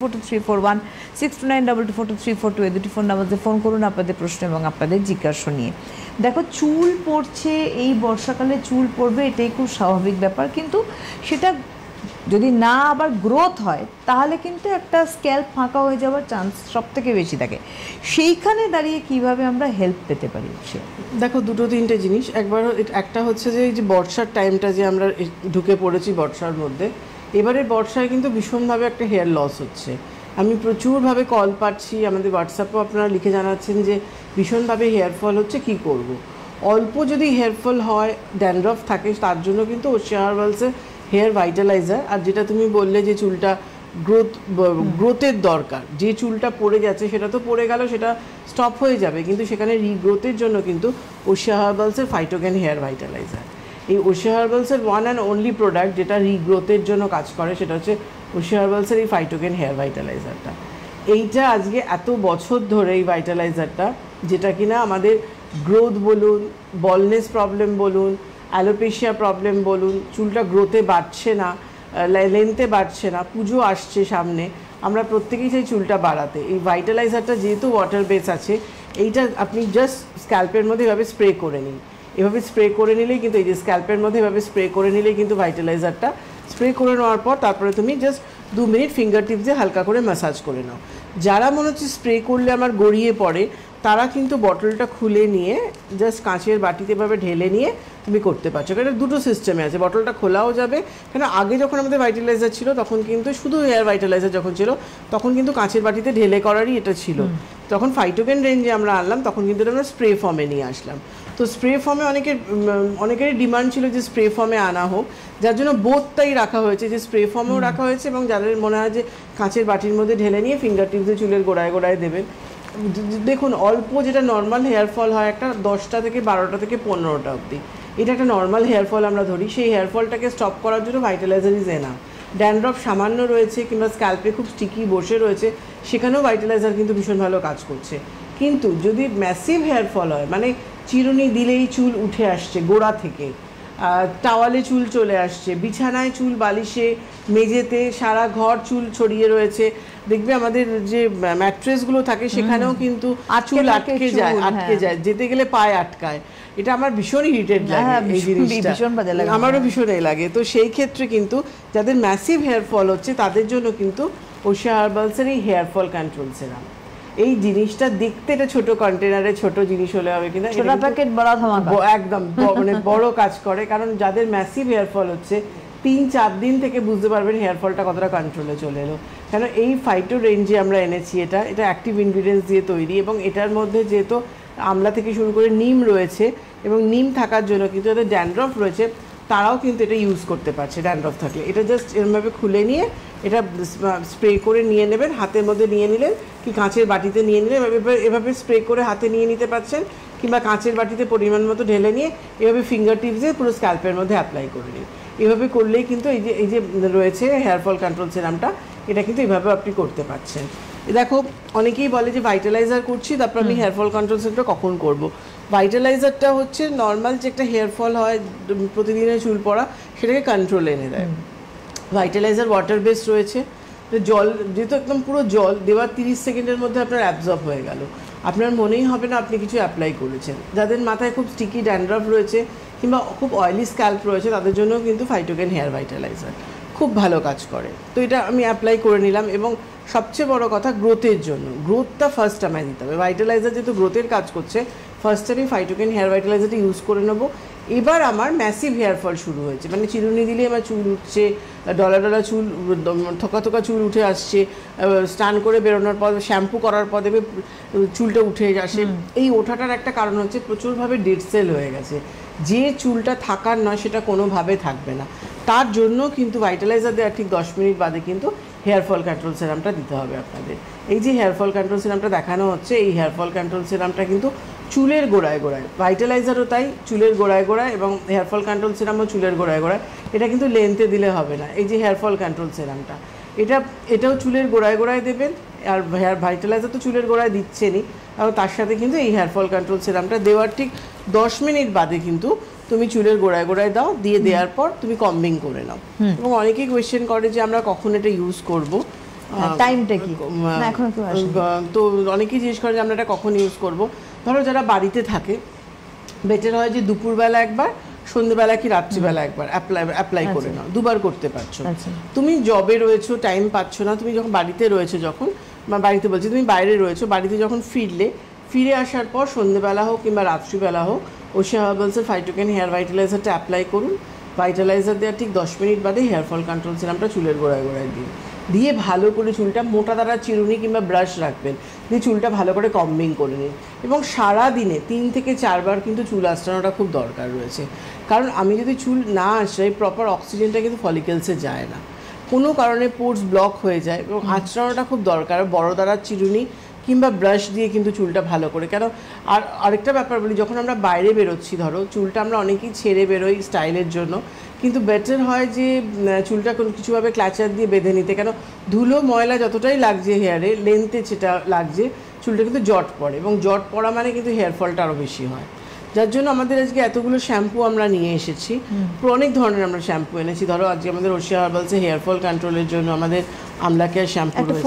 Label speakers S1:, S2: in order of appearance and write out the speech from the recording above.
S1: 4234 6292242342 এই দুটি ফোন নাম্বারে ফোন করুন আপনাদের প্রশ্ন এবং আপনাদের জিজ্ঞাসা নিয়ে। দেখো, চুল পড়ছে, এই বর্ষাকালে চুল পড়বে, এটাই খুব স্বাভাবিক ব্যাপার, কিন্তু সেটা যদি না আবার গ্রোথ হয় তাহলে কিন্তু একটা স্ক্যাল্প ফাঁকা হয়ে যাওয়ার চান্স সব থেকে বেশি থাকে। সেইখানে দাঁড়িয়ে কিভাবে আমরা হেল্প পেতে পারি?
S2: দেখো, দুটো তিনটে জিনিস। একটা হচ্ছে যে এই যে বর্ষার টাইমটা যে আমরা ঢুকে পড়েছি বর্ষার মধ্যে, এবারে বর্ষায় কিন্তু ভীষণভাবে একটা হেয়ার লস হচ্ছে। আমি প্রচুরভাবে কল পাচ্ছি, আমাদের হোয়াটসঅ্যাপেও আপনারা লিখে জানাচ্ছেন যে ভীষণভাবে হেয়ার ফল হচ্ছে, কি করব। অল্প যদি হেয়ার ফল হয়, ড্যান্ড্রফ থাকে, তার জন্য কিন্তু ওশিয়া হার্বালসের হেয়ার ভাইটালাইজার, আর যেটা তুমি বললে যে চুলটা গ্রোথের দরকার, যে চুলটা পড়ে যাচ্ছে সেটা তো পড়ে গেল, সেটা স্টপ হয়ে যাবে, কিন্তু সেখানে রিগ্রোথের জন্য কিন্তু ওশিয়া হার্বালসের ফাইটোকেন হেয়ার ভাইটালাইজার, এই ওশিয়া হার্বালসের ওয়ান অ্যান্ড অনলি প্রোডাক্ট যেটা রিগ্রোথের জন্য কাজ করে, সেটা হচ্ছে ওশিয়া হার্বালসের এই ফাইটোকেন হেয়ার ভাইটালাইজারটা। এইটা আজকে এত বছর ধরে এই ভাইটালাইজারটা, যেটা কিনা আমাদের গ্রোথ বলুন, বলনেস প্রবলেম বলুন, অ্যালোপেশিয়া প্রবলেম বলুন, চুলটা গ্রোথে বাড়ছে না, লেন্থে বাড়ছে না, পুজো আসছে সামনে, আমরা প্রত্যেকেই চাই চুলটা বাড়াতে। এই ভাইটালাইজারটা যেহেতু ওয়াটার বেস আছে, এইটা আপনি জাস্ট স্ক্যাল্পের মধ্যে এভাবে স্প্রে করে নিন। এভাবে স্প্রে করে নিলেই কিন্তু, এই যে স্ক্যাল্পের মধ্যে এভাবে স্প্রে করে নিলেই কিন্তু ভাইটালাইজারটা, স্প্রে করে নেওয়ার পর তারপরে তুমি জাস্ট 2 মিনিট ফিঙ্গার টিপস দিয়ে হালকা করে ম্যাসাজ করে নাও। যারা মনে হচ্ছে স্প্রে করলে আমার গড়িয়ে পড়ে, তারা কিন্তু বটলটা খুলে নিয়ে জাস্ট কাঁচের বাটিতে এভাবে ঢেলে নিয়ে তুমি করতে পারছো। এটা দুটো সিস্টেমে আছে, বটলটা খোলাও যাবে, কেন আগে যখন আমাদের ভাইটালাইজার ছিল তখন কিন্তু শুধু হেয়ার ভাইটালাইজার যখন ছিল তখন কিন্তু কাঁচের বাটিতে ঢেলে করারই এটা ছিল। তখন ফাইটোকেন রেঞ্জে আমরা আনলাম, তখন কিন্তু আমরা স্প্রে ফর্মে নিয়ে আসলাম। তো স্প্রে ফর্মে অনেকেরই ডিমান্ড ছিল যে স্প্রে ফর্মে আনা হোক, যার জন্য বোথটাই রাখা হয়েছে, যে স্প্রে ফর্মেও রাখা হয়েছে এবং যাদের মনে হয় যে কাঁচের বাটির মধ্যে ঢেলে নিয়ে ফিঙ্গার টিপসে চুলের গোড়ায় গোড়ায় দেবেন। দেখুন, অল্প যেটা নর্মাল হেয়ার ফল হয় একটা 10টা থেকে 12টা থেকে 15টা অবধি, এটা একটা নর্মাল হেয়ার ফল আমরা ধরি, সেই হেয়ার ফলটাকে স্টপ করার জন্য ভাইটালাইজার ইজ এনাফ। ড্যান্ড্রফ সামান্য রয়েছে কিংবা স্ক্যাল্পে খুব স্টিকি বসে রয়েছে, সেখানেও ভাইটালাইজার কিন্তু ভীষণ ভালো কাজ করছে। কিন্তু যদি ম্যাসিভ হেয়ার ফল হয়, মানে চিরুনি দিলেই চুল উঠে আসছে গোড়া থেকে, টাওয়ালে চুল চলে আসছে, বিছানায় চুল, বালিশে, মেঝেতে, সারা ঘর চুল ছড়িয়ে রয়েছে, দেখবে আমাদের যে ম্যাট্রেসগুলো থাকে সেখানেও কিন্তু চুল আটকে যায়, যেতে গেলে পায়ে আটকায়। এটা আমার ভীষণ ইরিটেট লাগে, এই জিনিসটা আমারও ভীষণ লাগে। তো সেই ক্ষেত্রে কিন্তু যাদের ম্যাসিভ হেয়ার ফল হচ্ছে তাদের জন্য কিন্তু ওশিয়া হার্বালসের এই হেয়ার ফল কন্ট্রোল সেরাম, এই জিনিসটা দেখতে এটা ছোট কন্টেনারে ছোট জিনিস হলে হবে, কিন্তু
S1: ছোট প্যাকেট বড় ধামাকা,
S2: একদম মানে বড় কাজ করে। কারণ যাদের ম্যাসিভ হেয়ার ফল হচ্ছে 3-4 দিন থেকে বুঝতে পারবেন হেয়ার ফলটা কতটা কন্ট্রোলে চলে এলো। কেন এই ফাইটো রেঞ্জে আমরা এনেছি, এটা অ্যাক্টিভ ইনগ্রিডিয়েন্টস দিয়ে তৈরি, এবং এটার মধ্যে যেহেতু আমলা থেকে শুরু করে নিম রয়েছে, এবং নিম থাকার জন্য কিন্তু যাদের ড্যান্ড্রফ রয়েছে তারাও কিন্তু এটা ইউজ করতে পারছে ড্যান্ড্রফ থাকলে। এটা জাস্ট এরমভাবে খুলে নিয়ে এটা স্প্রে করে নিয়ে নেবেন, হাতের মধ্যে নিয়ে নিলেন কি কাঁচের বাটিতে নিয়ে নিলেন, এভাবে স্প্রে করে হাতে নিয়ে নিতে পারছেন, কিংবা কাঁচের বাটিতে পরিমাণ মতো ঢেলে নিয়ে এভাবে ফিঙ্গার টিপস দিয়ে পুরো স্ক্যাল্পের মধ্যে অ্যাপ্লাই করে নিন। এভাবে করলেই কিন্তু এই যে রয়েছে হেয়ার ফল কন্ট্রোল সেরামটা, এটা কিন্তু এভাবে আপনি করতে পারছেন। দেখো, অনেকেই বলে যে ভাইটালাইজার করছি, তারপর আমি হেয়ার ফল কন্ট্রোল সেরামটা কখন করব। ভাইটালাইজারটা হচ্ছে নর্মাল যে একটা হেয়ার ফল হয় প্রতিদিনের চুল পড়া, সেটাকে কন্ট্রোলে এনে দেয়। ভাইটালাইজার ওয়াটার বেস রয়েছে, জল যেহেতু একদম পুরো জল দেওয়ার 30 সেকেন্ডের মধ্যে আপনার অ্যাবজর্ব হয়ে গেল, আপনার মনেই হবে না আপনি কিছু অ্যাপ্লাই করেছেন। যাদের মাথায় খুব স্টিকি ড্যান্ড্রফ রয়েছে কিংবা খুব অয়েলি স্ক্যাল্প রয়েছে, তাদের জন্য কিন্তু ফাইটোকেন হেয়ার ভাইটালাইজার খুব ভালো কাজ করে। তো এটা আমি অ্যাপ্লাই করে নিলাম, এবং সবচেয়ে বড় কথা গ্রোথের জন্য, গ্রোথটা ফার্স্ট আমায় দিতে হবে। ভাইটালাইজার যেহেতু গ্রোথের কাজ করছে, ফার্স্ট আমি ফাইটোকেন হেয়ার ভাইটালাইজারটা ইউজ করে নেবো। এবার আমার ম্যাসিভ হেয়ার ফল শুরু হয়েছে, মানে চিরুনি দিলে আমার চুল উঠছে, ডলা ডলা চুল, থোকা থোকা চুল উঠে আসছে, স্নান করে বেরোনোর পর, শ্যাম্পু করার পর দেখবে চুলটা উঠে আসে। এই ওঠাটার একটা কারণ হচ্ছে প্রচুরভাবে ডেড সেল হয়ে গেছে, যে চুলটা থাকার নয় সেটা কোনোভাবে থাকবে না। তার জন্য কিন্তু ভাইটালাইজার দেওয়ার ঠিক 10 মিনিট বাদে কিন্তু হেয়ার ফল কন্ট্রোল সেরামটা দিতে হবে আপনাদের। এই যে হেয়ার ফল কন্ট্রোল সেরামটা দেখানো হচ্ছে, এই হেয়ার ফল কন্ট্রোল সেরামটা কিন্তু চুলের গোড়ায় গোড়ায়, ভাইটালাইজারও তাই চুলের গোড়ায় গোড়ায়, এবং হেয়ার ফল কন্ট্রোল সেরামও চুলের গোড়ায় গোড়ায়। এটা কিন্তু লেন্থে দিলে হবে না। এই যে হেয়ার ফল কন্ট্রোল সেরামটা, এটাও চুলের গোড়ায় গোড়ায় দেবেন, আর হেয়ার ভাইটালাইজার তো চুলের গোড়ায় দিচ্ছেনই, এবং তার সাথে কিন্তু এই হেয়ার ফল কন্ট্রোল সেরামটা দেওয়ার ঠিক 10 মিনিট বাদে কিন্তু তুমি চুলের গোড়ায় গোড়ায় দাও, দিয়ে দেওয়ার পর তুমি কম্বিং করে নাও। এবং অনেকেই কোয়েশ্চেন করে যে আমরা কখন এটা ইউজ করব।
S1: টাইমটা কি না এখনো কেউ আসেনি।
S2: তো অনেকেই জিজ্ঞেস করে যে আমরা এটা কখন ইউজ করব। ধরো যারা বাড়িতে থাকে বেটার হয় যে দুপুরবেলা একবার, সন্ধ্যেবেলা কি রাত্রিবেলা একবার অ্যাপ্লাই করে নাও, দুবার করতে পারছো। তুমি জবে রয়েছো, টাইম পাচ্ছ না, তুমি যখন বাড়িতে রয়েছো, যখন বাড়িতে বলছি তুমি বাইরে রয়েছো, বাড়িতে যখন ফিরে আসার পর সন্ধ্যেবেলা হোক কিংবা রাত্রিবেলা হোক ওশিয়া হার্বালসের ফাইটোকেন হেয়ার ভাইটালাইজারটা অ্যাপ্লাই করুন। ভাইটালাইজার দেওয়ার ঠিক 10 মিনিট বাদে হেয়ার ফল কন্ট্রোল সিরামটা চুলের গোড়ায় গোড়ায় দিয়ে ভালো করে চুলটা মোটা দ্বারা চিরুনি কিংবা ব্রাশ রাখবেন, দিয়ে চুলটা ভালো করে কম্বিং করে নিন। এবং সারা দিনে 3 থেকে 4 বার কিন্তু চুল আঁচড়ানোটা খুব দরকার রয়েছে, কারণ আমি যদি চুল না আঁচড়াই প্রপার অক্সিজেনটা কিন্তু ফলিকেলসে যায় না, কোনো কারণে পোর্স ব্লক হয়ে যায়, এবং আঁচড়ানোটা খুব দরকার। বড় দ্বারা চিরুনি কিংবা ব্রাশ দিয়ে কিন্তু চুলটা ভালো করে। কেন আর আরেকটা ব্যাপার বলি, যখন আমরা বাইরে বেরোচ্ছি, ধরো চুলটা আমরা অনেকেই ছেড়ে বেরোই স্টাইলের জন্য, কিন্তু বেটার হয় যে চুলটা কোনো কিছুভাবে ক্লাচার দিয়ে বেঁধে নিতে। কেন ধুলো ময়লা যতটাই লাগছে হেয়ারে, লেন্থে যেটা লাগছে চুলটা কিন্তু জট পড়ে, এবং জট পড়া মানে কিন্তু হেয়ার ফলটা আরও বেশি হয়। যার জন্য আমাদের আজকে এতগুলো শ্যাম্পু আমরা নিয়ে এসেছি, অনেক ধরনের আমরা শ্যাম্পু এনেছি। ধরো আজকে আমাদের ওশিয়া হার্বালসে হেয়ার ফল কন্ট্রোলের জন্য আমাদের আমলা কেয়ার শ্যাম্পু রয়েছে।